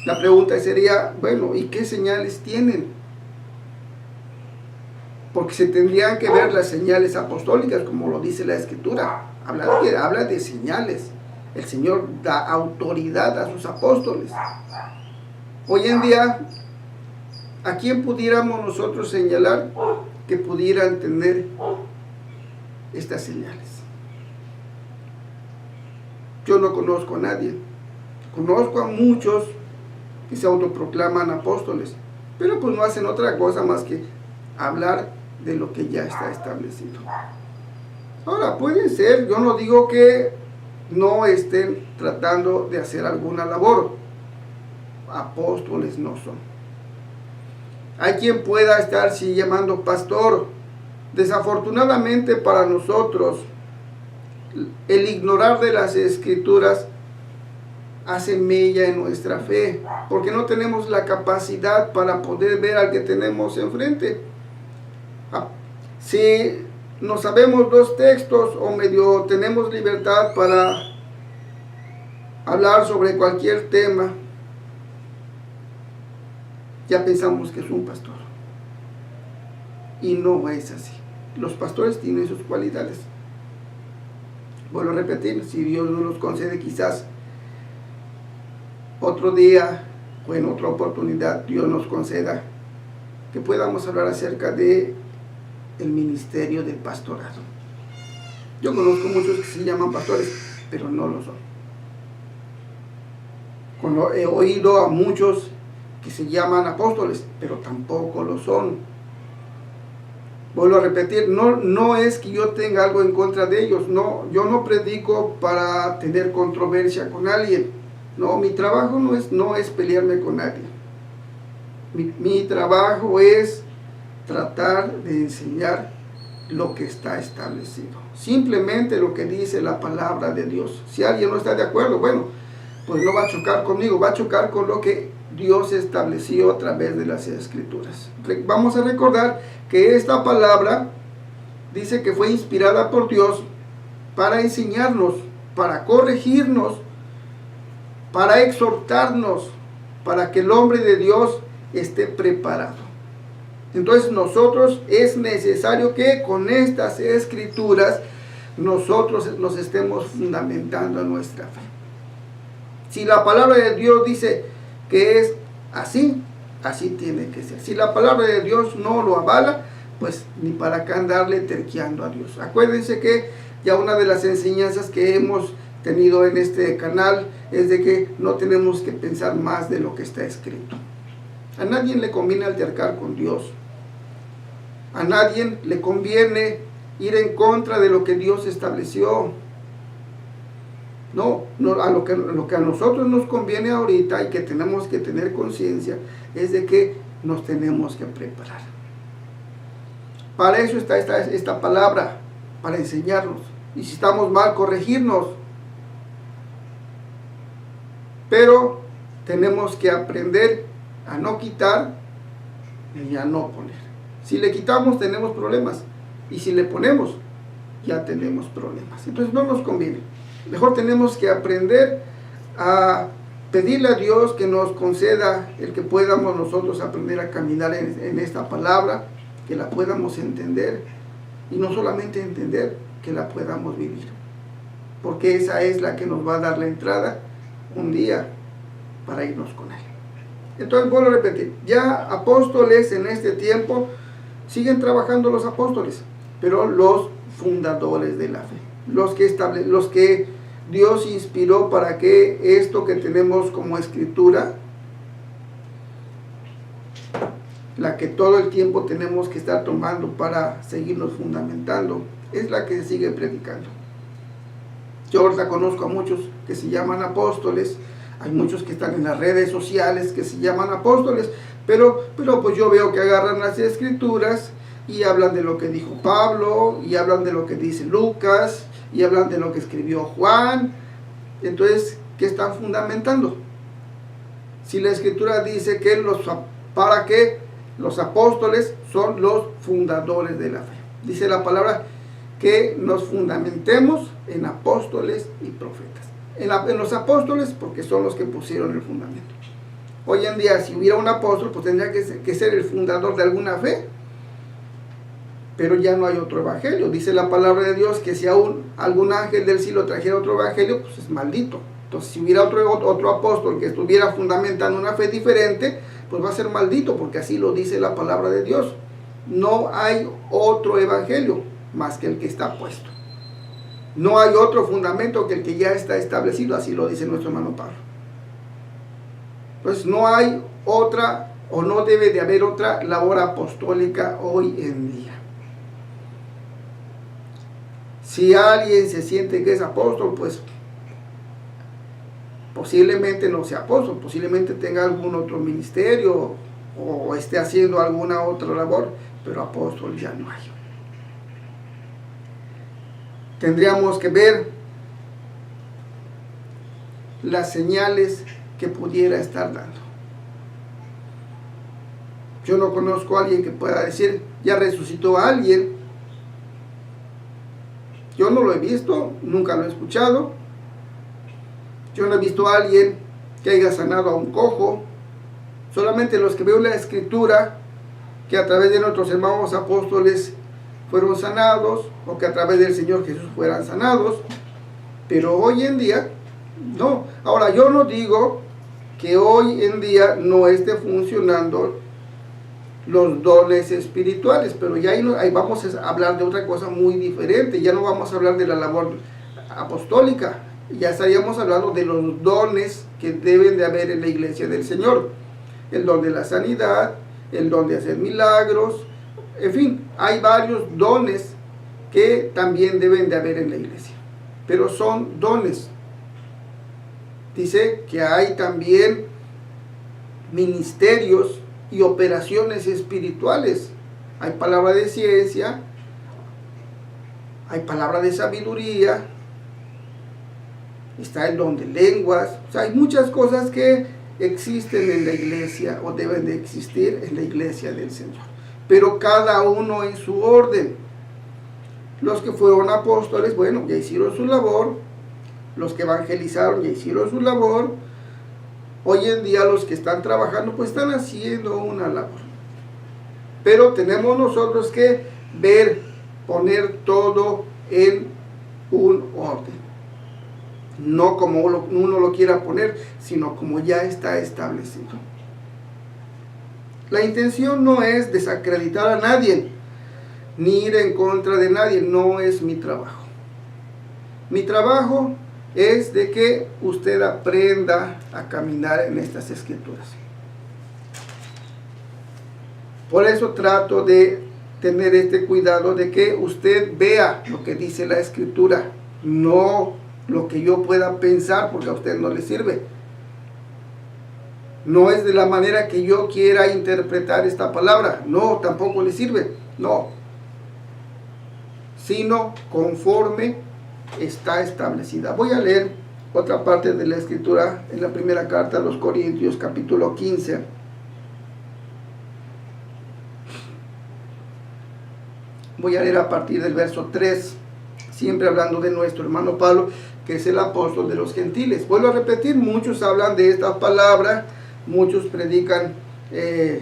La pregunta sería, bueno, ¿y qué señales tienen? Porque se tendrían que ver las señales apostólicas, como lo dice la Escritura. Habla de señales. El Señor da autoridad a sus apóstoles. Hoy en día, ¿a quién pudiéramos nosotros señalar que pudieran tener estas señales? Yo no conozco a nadie. Conozco a muchos que se autoproclaman apóstoles, pero pues no hacen otra cosa más que hablar de lo que ya está establecido. Ahora, puede ser, yo no digo que no estén tratando de hacer alguna labor. Apóstoles no son. Hay quien pueda estar sí llamando pastor. Desafortunadamente para nosotros, el ignorar de las Escrituras hace mella en nuestra fe, porque no tenemos la capacidad para poder ver al que tenemos enfrente. Si no sabemos los textos o medio tenemos libertad para hablar sobre cualquier tema, ya pensamos que es un pastor. Y no es así. Los pastores tienen sus cualidades. Vuelvo a repetir, si Dios nos los concede, quizás otro día o en otra oportunidad Dios nos conceda que podamos hablar acerca de el ministerio del pastorado. Yo conozco muchos que se llaman pastores, pero no lo son. He oído a muchos que se llaman apóstoles, pero tampoco lo son. Vuelvo a repetir, no es que yo tenga algo en contra de ellos, no, yo no predico para tener controversia con alguien. No, mi trabajo no es pelearme con nadie. Mi trabajo es tratar de enseñar lo que está establecido. Simplemente lo que dice la palabra de Dios. Si alguien no está de acuerdo, bueno, pues no va a chocar conmigo, va a chocar con lo que Dios estableció a través de las Escrituras. Vamos a recordar que esta palabra dice que fue inspirada por Dios para enseñarnos, para corregirnos, para exhortarnos, para que el hombre de Dios esté preparado. Entonces nosotros es necesario que con estas Escrituras nosotros nos estemos fundamentando en nuestra fe. Si la palabra de Dios dice que es así, así tiene que ser. Si la palabra de Dios no lo avala, pues ni para qué andarle terqueando a Dios. Acuérdense que ya una de las enseñanzas que hemos tenido en este canal es de que no tenemos que pensar más de lo que está escrito. A nadie le conviene altercar con Dios. A nadie le conviene ir en contra de lo que Dios estableció. No, lo que a nosotros nos conviene ahorita y que tenemos que tener conciencia es de que nos tenemos que preparar. Para eso está esta palabra, para enseñarnos. Y si estamos mal, corregirnos. Pero tenemos que aprender a no quitar y a no poner. Si le quitamos, tenemos problemas. Y si le ponemos, ya tenemos problemas. Entonces no nos conviene. Mejor tenemos que aprender a pedirle a Dios que nos conceda el que podamos nosotros aprender a caminar en esta palabra, que la podamos entender, y no solamente entender, que la podamos vivir. Porque esa es la que nos va a dar la entrada un día para irnos con Él. Entonces, vuelvo a repetir, ya apóstoles en este tiempo, siguen trabajando los apóstoles, pero los fundadores de la fe, los que Dios inspiró para que esto que tenemos como escritura, la que todo el tiempo tenemos que estar tomando para seguirnos fundamentando, es la que se sigue predicando. Yo ahorita conozco a muchos que se llaman apóstoles, hay muchos que están en las redes sociales que se llaman apóstoles, pero pues yo veo que agarran las escrituras y hablan de lo que dijo Pablo, y hablan de lo que dice Lucas, y hablan de lo que escribió Juan. Entonces, ¿qué están fundamentando? Si la escritura dice que para que los apóstoles son los fundadores de la fe. Dice la palabra que nos fundamentemos en apóstoles y profetas. En los apóstoles, porque son los que pusieron el fundamento. Hoy en día, si hubiera un apóstol, pues tendría que ser el fundador de alguna fe. Pero ya no hay otro evangelio. Dice la palabra de Dios que si aún algún ángel del cielo trajera otro evangelio, pues es maldito. Entonces, si hubiera otro apóstol que estuviera fundamentando una fe diferente, pues va a ser maldito, porque así lo dice la palabra de Dios. No hay otro evangelio más que el que está puesto. No hay otro fundamento que el que ya está establecido, así lo dice nuestro hermano Pablo. Pues no hay otra, o no debe de haber otra labor apostólica hoy en día. Si alguien se siente que es apóstol, pues posiblemente no sea apóstol, posiblemente tenga algún otro ministerio o esté haciendo alguna otra labor, pero apóstol ya no hay. Tendríamos que ver las señales que pudiera estar dando. Yo no conozco a alguien que pueda decir, ya resucitó a alguien. Yo no lo he visto, nunca lo he escuchado. Yo no he visto a alguien que haya sanado a un cojo. Solamente los que veo en la Escritura, que a través de nuestros hermanos apóstoles fueron sanados, o que a través del Señor Jesús fueran sanados. Pero hoy en día, no. Ahora, yo no digo que hoy en día no esté funcionando los dones espirituales, pero ya ahí vamos a hablar de otra cosa muy diferente. Ya no vamos a hablar de la labor apostólica, ya estaríamos hablando de los dones que deben de haber en la iglesia del Señor. El don de la sanidad, el don de hacer milagros, en fin, hay varios dones que también deben de haber en la iglesia, pero son dones. Dice que hay también ministerios y operaciones espirituales. Hay palabra de ciencia, hay palabra de sabiduría, está el don de lenguas. O sea, hay muchas cosas que existen en la iglesia o deben de existir en la iglesia del Señor, pero cada uno en su orden. Los que fueron apóstoles, bueno, ya hicieron su labor. Los que evangelizaron ya hicieron su labor. Hoy en día los que están trabajando pues están haciendo una labor, pero tenemos nosotros que ver, poner todo en un orden, no como uno lo quiera poner, sino como ya está establecido. La intención no es desacreditar a nadie, ni ir en contra de nadie. No es mi trabajo. Mi trabajo es de que usted aprenda a caminar en estas escrituras. Por eso trato de tener este cuidado de que usted vea lo que dice la escritura, no lo que yo pueda pensar, porque a usted no le sirve. No es de la manera que yo quiera interpretar esta palabra, no, tampoco le sirve, no, sino conforme está establecida. Voy a leer otra parte de la escritura en la primera carta a los Corintios, capítulo 15. Voy a leer a partir del verso 3, siempre hablando de nuestro hermano Pablo, que es el apóstol de los gentiles. Vuelvo a repetir, muchos hablan de esta palabra, muchos predican de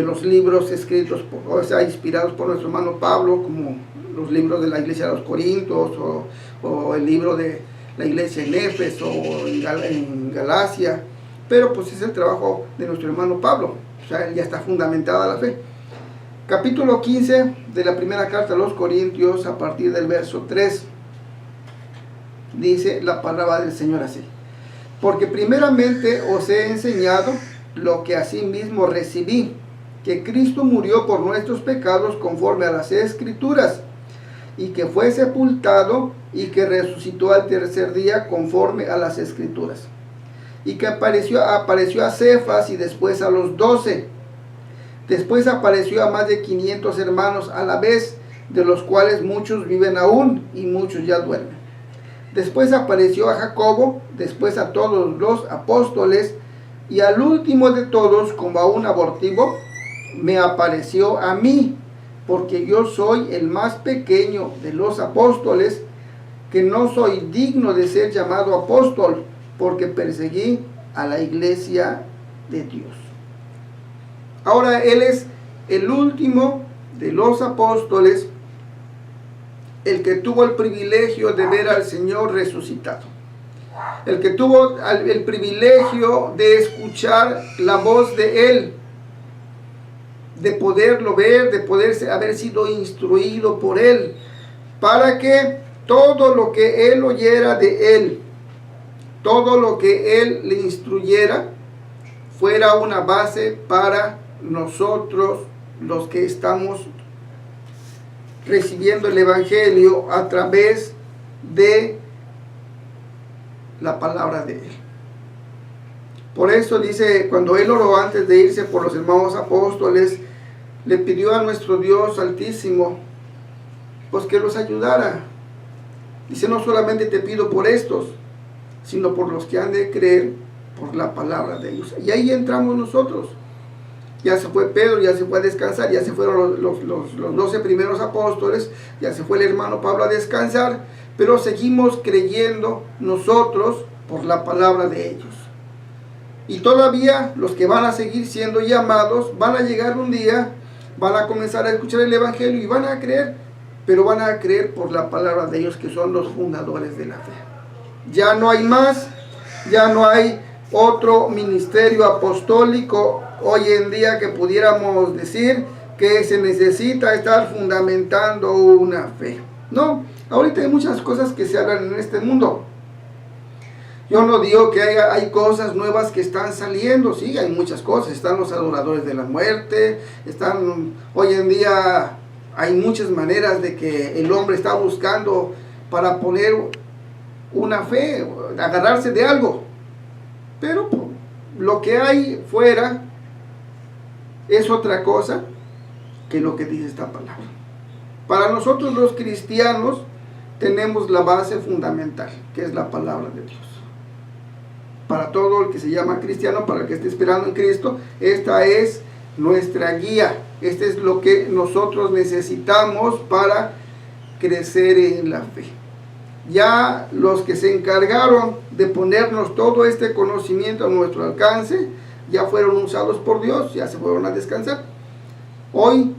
los libros escritos, o sea, inspirados por nuestro hermano Pablo, como los libros de la iglesia de los Corintios, o el libro de la iglesia en Éfeso, o en Galacia, pero pues es el trabajo de nuestro hermano Pablo, o sea, ya está fundamentada la fe. Capítulo 15 de la primera carta a los Corintios, a partir del verso 3, dice la palabra del Señor así: porque primeramente os he enseñado lo que asimismo recibí, que Cristo murió por nuestros pecados conforme a las Escrituras, y que fue sepultado y que resucitó al tercer día conforme a las Escrituras, y que apareció a Cefas y después a los 12. Después apareció a más de 500 hermanos a la vez, de los cuales muchos viven aún y muchos ya duermen. Después apareció a Jacobo, después a todos los apóstoles, y al último de todos, como a un abortivo, me apareció a mí, porque yo soy el más pequeño de los apóstoles, que no soy digno de ser llamado apóstol, porque perseguí a la iglesia de Dios. Ahora Él es el último de los apóstoles, el que tuvo el privilegio de ver al Señor resucitado, el que tuvo el privilegio de escuchar la voz de Él, de poderlo ver, de poder haber sido instruido por Él, para que todo lo que Él oyera de Él, todo lo que Él le instruyera, fuera una base para nosotros, los que estamos recibiendo el Evangelio a través de la palabra de Él. Por eso dice, cuando Él oró antes de irse por los hermanos apóstoles, le pidió a nuestro Dios Altísimo, pues que los ayudara. Dice, no solamente te pido por estos, sino por los que han de creer por la palabra de ellos. Y ahí entramos nosotros. Ya se fue Pedro, ya se fue a descansar, ya se fueron los 12 primeros apóstoles, ya se fue el hermano Pablo a descansar, pero seguimos creyendo nosotros por la palabra de ellos. Y todavía los que van a seguir siendo llamados, van a llegar un día, van a comenzar a escuchar el Evangelio y van a creer, pero van a creer por la palabra de ellos, que son los fundadores de la fe. Ya no hay más, ya no hay otro ministerio apostólico hoy en día que pudiéramos decir que se necesita estar fundamentando una fe. No, ahorita hay muchas cosas que se hablan en este mundo. Yo no digo que hay cosas nuevas que están saliendo, sí, hay muchas cosas. Están los adoradores de la muerte, hoy en día hay muchas maneras de que el hombre está buscando para poner una fe, agarrarse de algo. Pero lo que hay fuera es otra cosa que lo que dice esta palabra. Para nosotros los cristianos tenemos la base fundamental, que es la palabra de Dios. Para todo el que se llama cristiano, para el que esté esperando en Cristo, esta es nuestra guía. Este es lo que nosotros necesitamos para crecer en la fe. Ya los que se encargaron de ponernos todo este conocimiento a nuestro alcance, ya fueron usados por Dios, ya se fueron a descansar. Hoy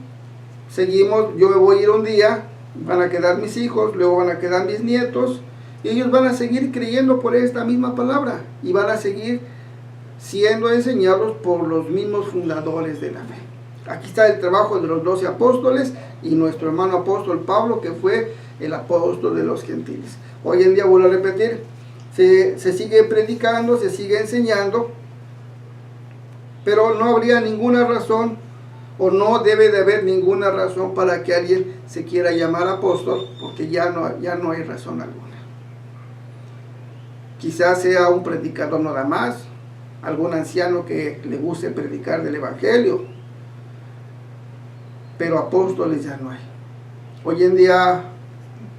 seguimos, yo me voy a ir un día, van a quedar mis hijos, luego van a quedar mis nietos, y ellos van a seguir creyendo por esta misma palabra, y van a seguir siendo enseñados por los mismos fundadores de la fe. Aquí está el trabajo de los 12 apóstoles, y nuestro hermano apóstol Pablo, que fue el apóstol de los gentiles. Hoy en día, vuelvo a repetir, se sigue predicando, se sigue enseñando, pero no habría ninguna razón, o no debe de haber ninguna razón para que alguien se quiera llamar apóstol, porque ya no hay razón alguna. Quizás sea un predicador nada más, algún anciano que le guste predicar del Evangelio, pero apóstoles ya no hay. Hoy en día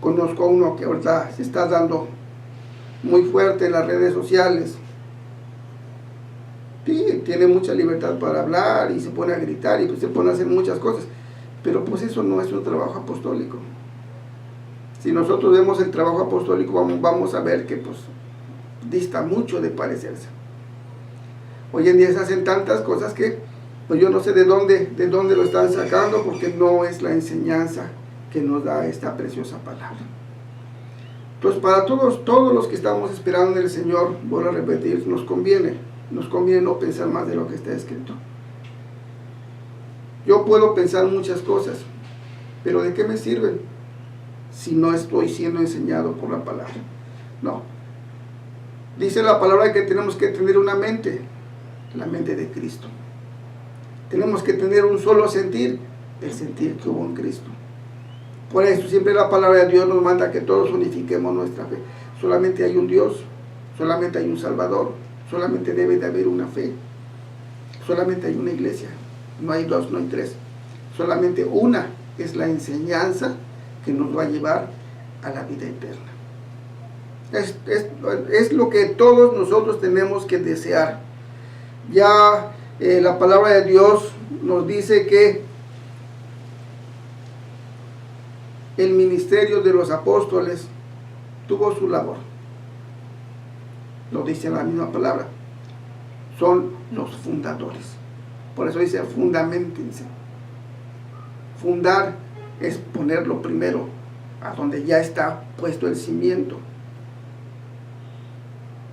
conozco a uno que ahorita se está dando muy fuerte en las redes sociales. Sí, tiene mucha libertad para hablar y se pone a gritar y pues se pone a hacer muchas cosas, pero pues eso no es un trabajo apostólico. Si nosotros vemos el trabajo apostólico, vamos a ver que pues dista mucho de parecerse. Hoy en día se hacen tantas cosas que pues yo no sé de dónde lo están sacando, porque no es la enseñanza que nos da esta preciosa palabra. Entonces, para todos los que estamos esperando en el Señor, vuelvo a repetir, nos conviene no pensar más de lo que está escrito. Yo puedo pensar muchas cosas, pero ¿de qué me sirven si no estoy siendo enseñado por la palabra? No. Dice la palabra que tenemos que tener una mente, la mente de Cristo. Tenemos que tener un solo sentir, el sentir que hubo en Cristo. Por eso siempre la palabra de Dios nos manda que todos unifiquemos nuestra fe. Solamente hay un Dios, solamente hay un Salvador, solamente debe de haber una fe, solamente hay una iglesia, no hay dos, no hay tres, solamente una es la enseñanza que nos va a llevar a la vida eterna. Es lo que todos nosotros tenemos que desear. Ya la palabra de Dios nos dice que el ministerio de los apóstoles tuvo su labor. Lo dice la misma palabra. son los fundadores. Por eso dice, fundamentense. Fundar es ponerlo primero, a donde ya está puesto el cimiento.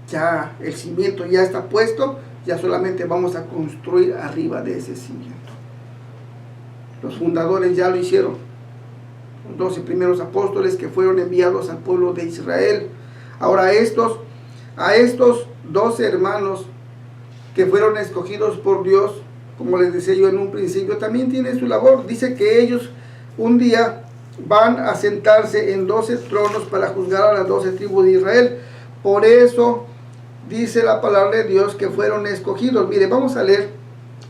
Ya el cimiento ya está puesto, ya solamente vamos a construir arriba de ese cimiento. Los fundadores ya lo hicieron. Los 12 primeros apóstoles que fueron enviados al pueblo de Israel. Ahora a estos 12 hermanos que fueron escogidos por Dios, como les decía yo en un principio, también tienen su labor. Dice que ellos un día van a sentarse en 12 tronos para juzgar a las 12 tribus de Israel. Por eso dice la palabra de Dios que fueron escogidos. Mire, vamos a leer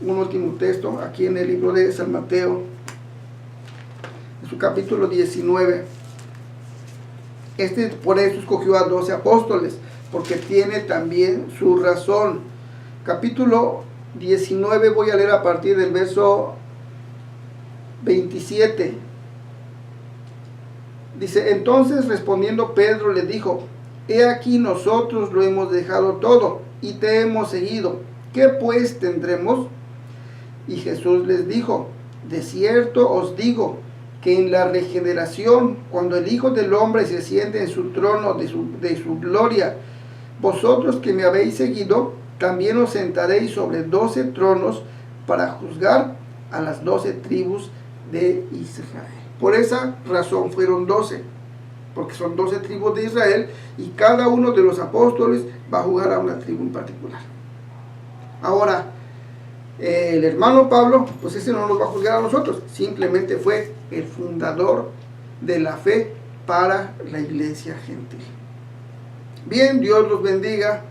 un último texto aquí en el libro de San Mateo, en su capítulo 19. Por eso escogió a 12 apóstoles, porque tiene también su razón. Capítulo 19, voy a leer a partir del verso 27. Dice, entonces respondiendo Pedro le dijo, he aquí nosotros lo hemos dejado todo y te hemos seguido. ¿Qué pues tendremos? Y Jesús les dijo, de cierto os digo, que en la regeneración, cuando el Hijo del Hombre se siente en su trono de su gloria, vosotros que me habéis seguido, también os sentaréis sobre 12 tronos para juzgar a las 12 tribus de Israel. Por esa razón fueron 12, porque son 12 tribus de Israel y cada uno de los apóstoles va a juzgar a una tribu en particular. Ahora, el hermano Pablo, pues ese no nos va a juzgar a nosotros, simplemente fue el fundador de la fe para la iglesia gentil. Bien, Dios los bendiga.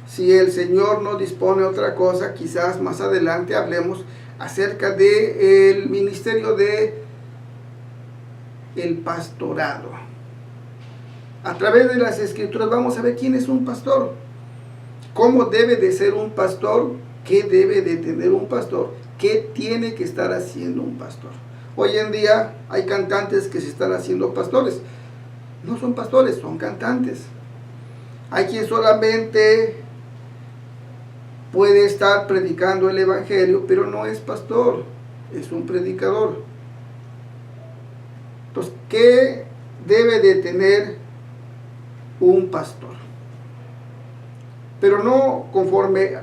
Si el Señor no dispone otra cosa, quizás más adelante hablemos acerca del ministerio de el pastorado. A través de las escrituras vamos a ver quién es un pastor, cómo debe de ser un pastor, qué debe de tener un pastor, qué tiene que estar haciendo un pastor. Hoy en día hay cantantes que se están haciendo pastores. No son pastores, son cantantes. Hay quien solamente puede estar predicando el evangelio, pero no es pastor, es un predicador. Entonces, ¿qué debe de tener un pastor? Pero no conforme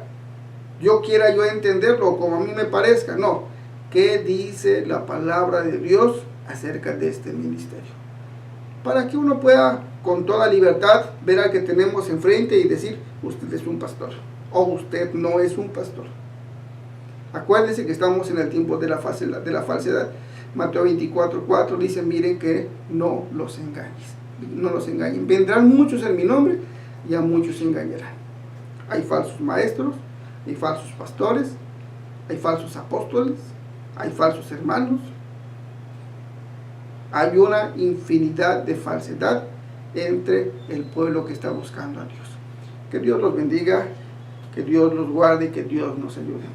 yo quiera yo entenderlo o como a mí me parezca, no. ¿Qué dice la palabra de Dios acerca de este ministerio? Para que uno pueda con toda libertad ver al que tenemos enfrente y decir, usted es un pastor o usted no es un pastor. Acuérdense que estamos en el tiempo de la falsedad. Mateo 24:4 dice, miren que no los engañen. Vendrán muchos en mi nombre y a muchos se engañarán. Hay falsos maestros, hay falsos pastores, hay falsos apóstoles, hay falsos hermanos. Hay una infinidad de falsedad entre el pueblo que está buscando a Dios. Que Dios los bendiga, que Dios los guarde y que Dios nos ayude.